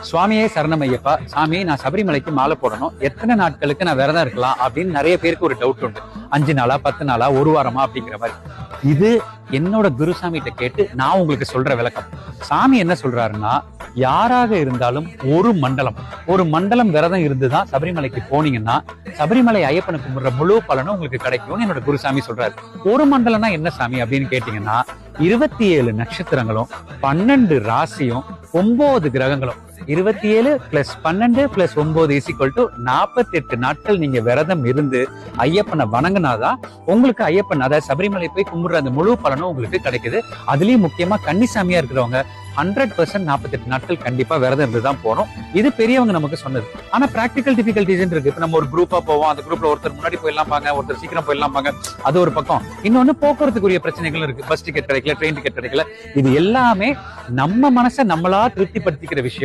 சுவாமியே சரணமையப்பா. சாமி, நான் சபரிமலைக்கு மாலை போடணும், எத்தனை நாட்களுக்கு நான் விரதம் இருக்கலாம் அப்படின்னு நிறைய பேருக்கு ஒரு டவுட் உண்டு. 5 நாளா, 10 நாளா, ஒரு வாரமா அப்படிங்கிற மாதிரி. இது என்னோட குருசாமிகிட்ட கேட்டு நான் உங்களுக்கு சொல்ற விளக்கம். சாமி என்ன சொல்றாருன்னா, யாராக இருந்தாலும் ஒரு மண்டலம் விரதம் இருந்துதான் சபரிமலைக்கு போனீங்கன்னா சபரிமலை ஐயப்பனை கும்பிடுற முழு பலனும் உங்களுக்கு கிடைக்கும்னு என்னோட குருசாமி சொல்றாரு. ஒரு மண்டலம்னா என்ன சாமி அப்படின்னு கேட்டீங்கன்னா, 27 நட்சத்திரங்களும் 12 ராசியும் 9 கிரகங்களும் 27 + 12 + 9 = 48 நாட்கள் நீங்க விரதம் இருந்து ஐயப்பனை வணங்கினாதான் உங்களுக்கு ஐயப்பன், அதாவது சபரிமலை போய் கும்பிடுற அந்த முழு பலனும் உங்களுக்கு கிடைக்குது. அதுலயும் முக்கியமா கன்னிசாமியா இருக்கிறவங்க 100% 48 நாட்கள் கண்டிப்பா விரதம் இருந்துதான் போகணும். இது பெரியவங்க நமக்கு சொன்னது. ஆனா பிராக்டிகல் டிஃபிகல்டிஸ் இருக்கு. இப்ப நம்ம ஒரு குரூப்பா போவோம், அந்த குரூப்ல ஒருத்தர் முன்னாடி போயிடலாம் பாங்க, ஒருத்தர் சீக்கிரம் போயிடலாம் பாங்க, அது ஒரு பக்கம். இன்னொன்னு போக்குவரத்துக்குரிய பிரச்சனைகள் இருக்கு. பஸ் டிக்கெட் கிடைக்கல, ட்ரெயின் டிக்கெட் கிடைக்கல. இது எல்லாமே நம்ம மனசை நம்மளா திருப்திப்படுத்திக்கிற விஷயம்.